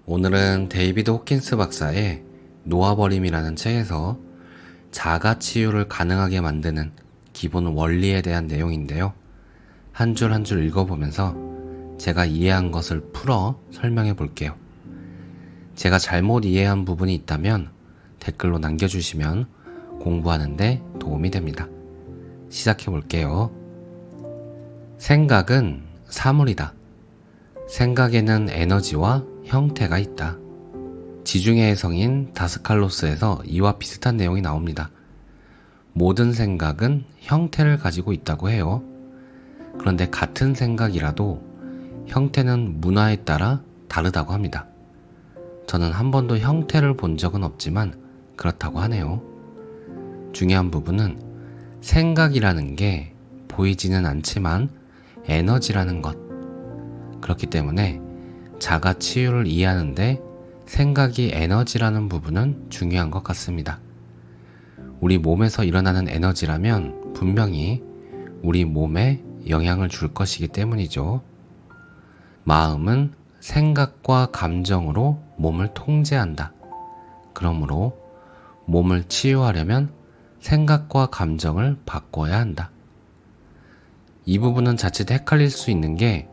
오늘은 데이비드 호킨스 박사의 놓아버림이라는 책에서 자가치유를 가능하게 만드는 기본 원리에 대한 내용인데요. 한 줄 한 줄 읽어보면서 제가 이해한 것을 풀어 설명해 볼게요. 제가 잘못 이해한 부분이 있다면 댓글로 남겨주시면 공부하는데 도움이 됩니다. 시작해 볼게요. 생각은 사물이다. 생각에는 에너지와 형태가 있다. 지중해의 성인 다스칼로스에서 이와 비슷한 내용이 나옵니다. 모든 생각은 형태를 가지고 있다고 해요. 그런데 같은 생각이라도 형태는 문화에 따라 다르다고 합니다. 저는 한 번도 형태를 본 적은 없지만 그렇다고 하네요. 중요한 부분은 생각이라는 게 보이지는 않지만 에너지라는 것. 그렇기 때문에 자가 치유를 이해하는데 생각이 에너지라는 부분은 중요한 것 같습니다. 우리 몸에서 일어나는 에너지라면 분명히 우리 몸에 영향을 줄 것이기 때문이죠. 마음은 생각과 감정으로 몸을 통제한다. 그러므로 몸을 치유하려면 생각과 감정을 바꿔야 한다. 이 부분은 자칫 헷갈릴 수 있는 게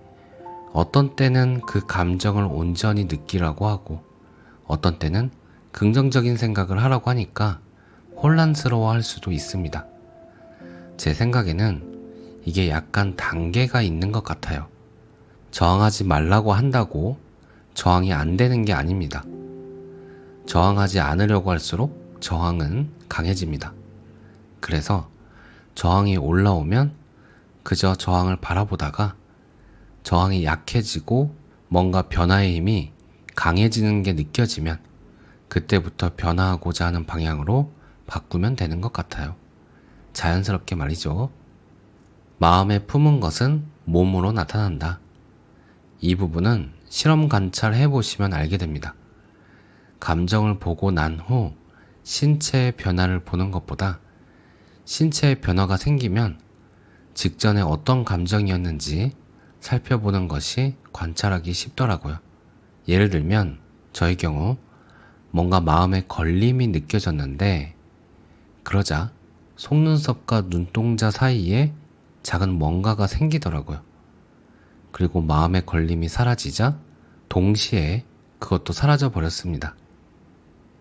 어떤 때는 그 감정을 온전히 느끼라고 하고 어떤 때는 긍정적인 생각을 하라고 하니까 혼란스러워할 수도 있습니다. 제 생각에는 이게 약간 단계가 있는 것 같아요. 저항하지 말라고 한다고 저항이 안 되는 게 아닙니다. 저항하지 않으려고 할수록 저항은 강해집니다. 그래서 저항이 올라오면 그저 저항을 바라보다가 저항이 약해지고 뭔가 변화의 힘이 강해지는 게 느껴지면 그때부터 변화하고자 하는 방향으로 바꾸면 되는 것 같아요. 자연스럽게 말이죠. 마음에 품은 것은 몸으로 나타난다. 이 부분은 실험 관찰해 보시면 알게 됩니다. 감정을 보고 난 후 신체의 변화를 보는 것보다 신체의 변화가 생기면 직전에 어떤 감정이었는지 살펴보는 것이 관찰하기 쉽더라고요. 예를 들면 저의 경우 뭔가 마음에 걸림이 느껴졌는데 그러자 속눈썹과 눈동자 사이에 작은 뭔가가 생기더라고요. 그리고 마음의 걸림이 사라지자 동시에 그것도 사라져 버렸습니다.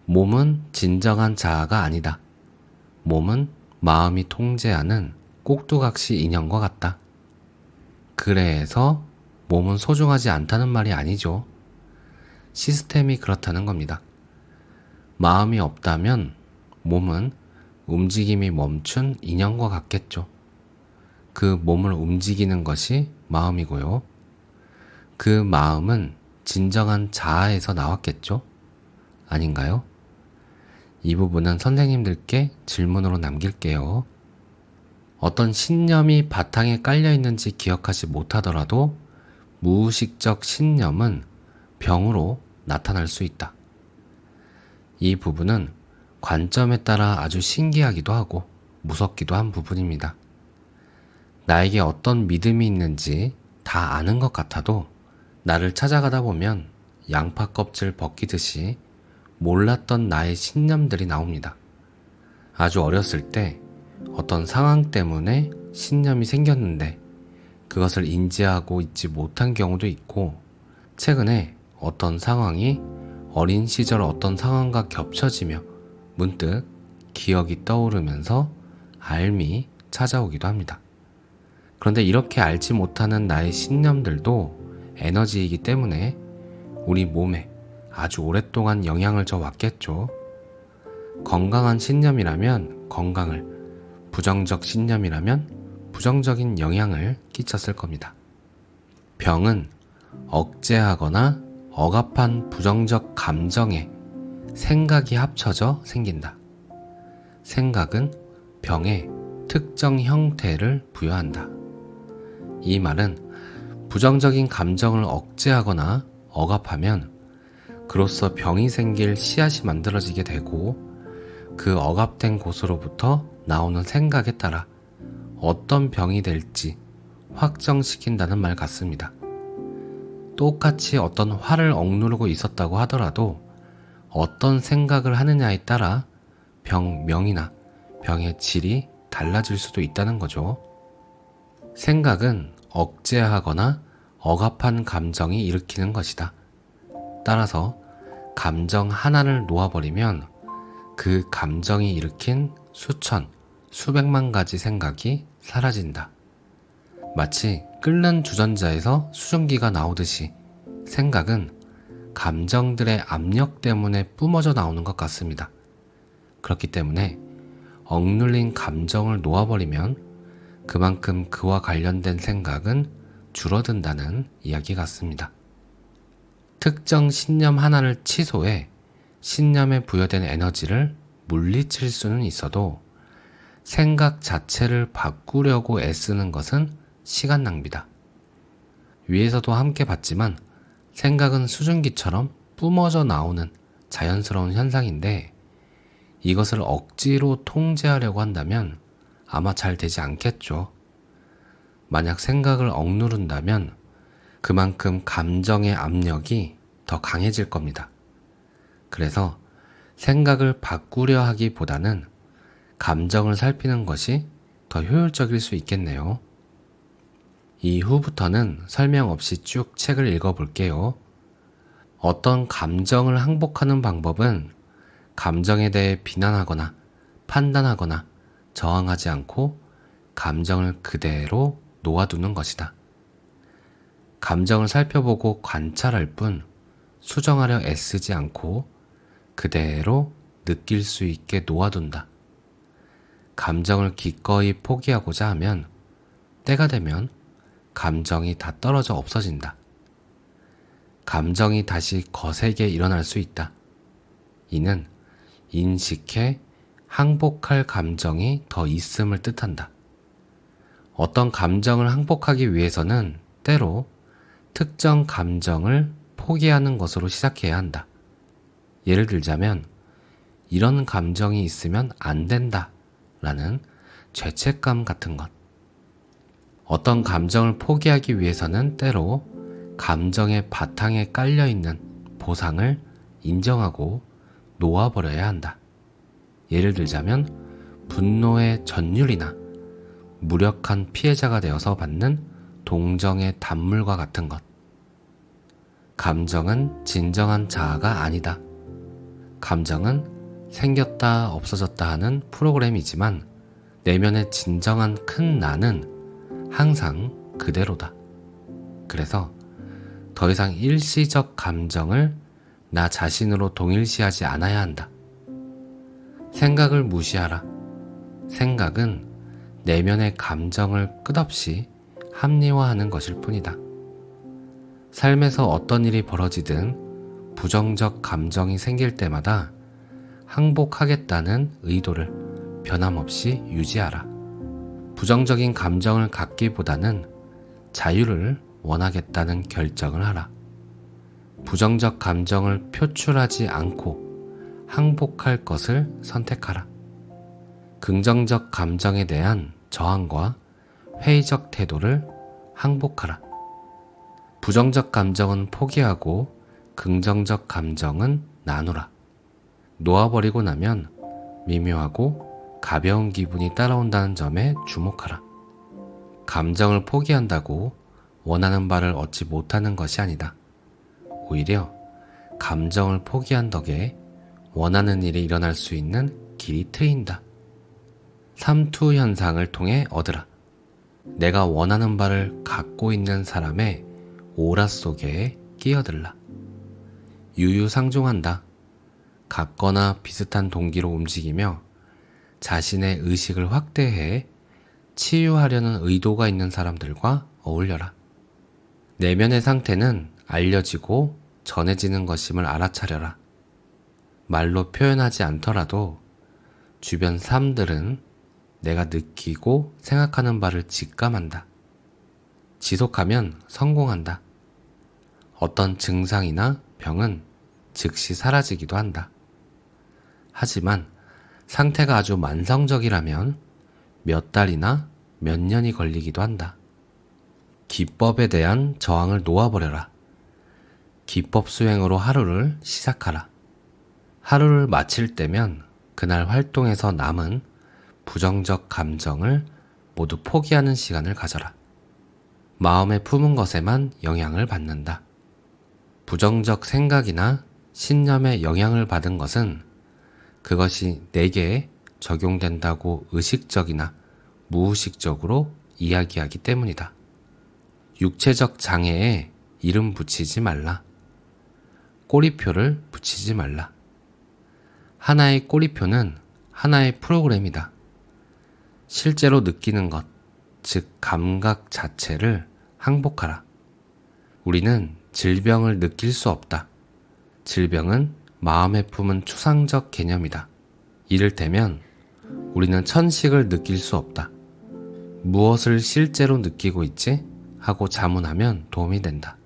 몸은 진정한 자아가 아니다. 몸은 마음이 통제하는 꼭두각시 인형과 같다. 그래서 몸은 소중하지 않다는 말이 아니죠. 시스템이 그렇다는 겁니다. 마음이 없다면 몸은 움직임이 멈춘 인형과 같겠죠. 그 몸을 움직이는 것이 마음이고요. 그 마음은 진정한 자아에서 나왔겠죠? 아닌가요? 이 부분은 선생님들께 질문으로 남길게요. 어떤 신념이 바탕에 깔려 있는지 기억하지 못하더라도 무의식적 신념은 병으로 나타날 수 있다. 이 부분은 관점에 따라 아주 신기하기도 하고 무섭기도 한 부분입니다. 나에게 어떤 믿음이 있는지 다 아는 것 같아도 나를 찾아가다 보면 양파 껍질 벗기듯이 몰랐던 나의 신념들이 나옵니다. 아주 어렸을 때 어떤 상황 때문에 신념이 생겼는데 그것을 인지하고 있지 못한 경우도 있고 최근에 어떤 상황이 어린 시절 어떤 상황과 겹쳐지며 문득 기억이 떠오르면서 알미 찾아오기도 합니다. 그런데 이렇게 알지 못하는 나의 신념들도 에너지이기 때문에 우리 몸에 아주 오랫동안 영향을 줘왔겠죠. 건강한 신념이라면 건강을, 부정적 신념이라면 부정적인 영향을 끼쳤을 겁니다. 병은 억제하거나 억압한 부정적 감정에 생각이 합쳐져 생긴다. 생각은 병에 특정 형태를 부여한다. 이 말은 부정적인 감정을 억제하거나 억압하면 그로써 병이 생길 씨앗이 만들어지게 되고 그 억압된 곳으로부터 나오는 생각에 따라 어떤 병이 될지 확정시킨다는 말 같습니다. 똑같이 어떤 화를 억누르고 있었다고 하더라도 어떤 생각을 하느냐에 따라 병명이나 병의 질이 달라질 수도 있다는 거죠. 생각은 억제하거나 억압한 감정이 일으키는 것이다. 따라서 감정 하나를 놓아버리면 그 감정이 일으킨 수천, 수백만 가지 생각이 사라진다. 마치 끓는 주전자에서 수증기가 나오듯이 생각은 감정들의 압력 때문에 뿜어져 나오는 것 같습니다. 그렇기 때문에 억눌린 감정을 놓아버리면 그만큼 그와 관련된 생각은 줄어든다는 이야기 같습니다. 특정 신념 하나를 취소해 신념에 부여된 에너지를 물리칠 수는 있어도 생각 자체를 바꾸려고 애쓰는 것은 시간 낭비다. 위에서도 함께 봤지만 생각은 수증기처럼 뿜어져 나오는 자연스러운 현상인데 이것을 억지로 통제하려고 한다면 아마 잘 되지 않겠죠. 만약 생각을 억누른다면 그만큼 감정의 압력이 더 강해질 겁니다. 그래서 생각을 바꾸려 하기보다는 감정을 살피는 것이 더 효율적일 수 있겠네요. 이후부터는 설명 없이 쭉 책을 읽어볼게요. 어떤 감정을 항복하는 방법은 감정에 대해 비난하거나 판단하거나 저항하지 않고 감정을 그대로 놓아두는 것이다. 감정을 살펴보고 관찰할 뿐 수정하려 애쓰지 않고 그대로 느낄 수 있게 놓아둔다. 감정을 기꺼이 포기하고자 하면 때가 되면 감정이 다 떨어져 없어진다. 감정이 다시 거세게 일어날 수 있다. 이는 인식해 항복할 감정이 더 있음을 뜻한다. 어떤 감정을 항복하기 위해서는 때로 특정 감정을 포기하는 것으로 시작해야 한다. 예를 들자면 이런 감정이 있으면 안 된다 라는 죄책감 같은 것. 어떤 감정을 포기하기 위해서는 때로 감정의 바탕에 깔려있는 보상을 인정하고 놓아버려야 한다. 예를 들자면 분노의 전율이나 무력한 피해자가 되어서 받는 동정의 단물과 같은 것. 감정은 진정한 자아가 아니다. 감정은 생겼다 없어졌다 하는 프로그램이지만 내면의 진정한 큰 나는 항상 그대로다. 그래서 더 이상 일시적 감정을 나 자신으로 동일시하지 않아야 한다. 생각을 무시하라. 생각은 내면의 감정을 끝없이 합리화하는 것일 뿐이다. 삶에서 어떤 일이 벌어지든 부정적 감정이 생길 때마다 항복하겠다는 의도를 변함없이 유지하라. 부정적인 감정을 갖기보다는 자유를 원하겠다는 결정을 하라. 부정적 감정을 표출하지 않고 항복할 것을 선택하라. 긍정적 감정에 대한 저항과 회의적 태도를 항복하라. 부정적 감정은 포기하고 긍정적 감정은 나누라. 놓아버리고 나면 미묘하고 가벼운 기분이 따라온다는 점에 주목하라. 감정을 포기한다고 원하는 바를 얻지 못하는 것이 아니다. 오히려 감정을 포기한 덕에 원하는 일이 일어날 수 있는 길이 트인다. 삼투 현상을 통해 얻으라. 내가 원하는 바를 갖고 있는 사람의 오라 속에 끼어들라. 유유상종한다. 같거나 비슷한 동기로 움직이며 자신의 의식을 확대해 치유하려는 의도가 있는 사람들과 어울려라. 내면의 상태는 알려지고 전해지는 것임을 알아차려라. 말로 표현하지 않더라도 주변 사람들은 내가 느끼고 생각하는 바를 직감한다. 지속하면 성공한다. 어떤 증상이나 병은 즉시 사라지기도 한다. 하지만 상태가 아주 만성적이라면 몇 달이나 몇 년이 걸리기도 한다. 기법에 대한 저항을 놓아버려라. 기법 수행으로 하루를 시작하라. 하루를 마칠 때면 그날 활동에서 남은 부정적 감정을 모두 포기하는 시간을 가져라. 마음에 품은 것에만 영향을 받는다. 부정적 생각이나 신념에 영향을 받은 것은 그것이 내게 적용된다고 의식적이나 무의식적으로 이야기하기 때문이다. 육체적 장애에 이름 붙이지 말라. 꼬리표를 붙이지 말라. 하나의 꼬리표는 하나의 프로그램이다. 실제로 느끼는 것, 즉 감각 자체를 항복하라. 우리는 질병을 느낄 수 없다. 질병은 마음에 품은 추상적 개념이다. 이를테면 우리는 천식을 느낄 수 없다. 무엇을 실제로 느끼고 있지? 하고 자문하면 도움이 된다.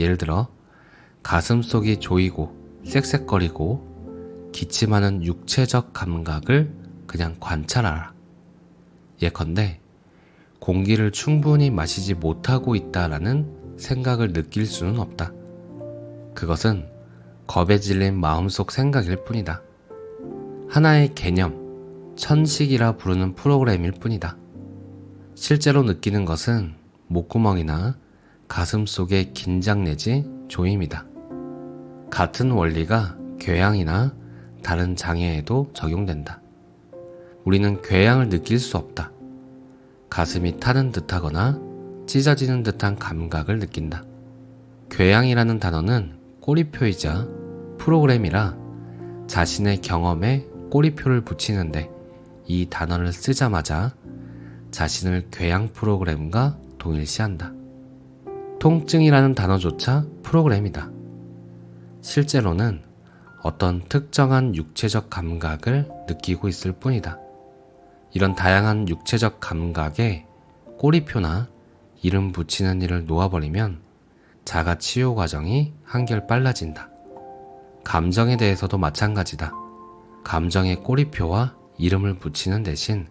예를 들어 가슴속이 조이고 쌕쌕거리고 기침하는 육체적 감각을 그냥 관찰하라. 예컨대 공기를 충분히 마시지 못하고 있다라는 생각을 느낄 수는 없다. 그것은 겁에 질린 마음속 생각일 뿐이다. 하나의 개념, 천식이라 부르는 프로그램일 뿐이다. 실제로 느끼는 것은 목구멍이나 가슴 속의 긴장 내지 조임이다. 같은 원리가 궤양이나 다른 장애에도 적용된다. 우리는 궤양을 느낄 수 없다. 가슴이 타는 듯하거나 찢어지는 듯한 감각을 느낀다. 궤양이라는 단어는 꼬리표이자 프로그램이라 자신의 경험에 꼬리표를 붙이는데 이 단어를 쓰자마자 자신을 궤양 프로그램과 동일시한다. 통증이라는 단어조차 프로그램이다. 실제로는 어떤 특정한 육체적 감각을 느끼고 있을 뿐이다. 이런 다양한 육체적 감각에 꼬리표나 이름 붙이는 일을 놓아버리면 자가 치유 과정이 한결 빨라진다. 감정에 대해서도 마찬가지다. 감정에 꼬리표와 이름을 붙이는 대신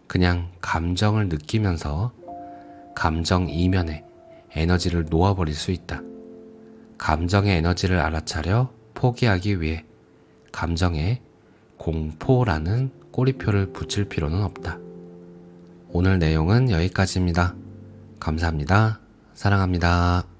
그냥 감정을 느끼면서 감정 이면에 에너지를 놓아버릴 수 있다. 감정의 에너지를 알아차려 포기하기 위해 감정에 공포라는 꼬리표를 붙일 필요는 없다. 오늘 내용은 여기까지입니다. 감사합니다. 사랑합니다.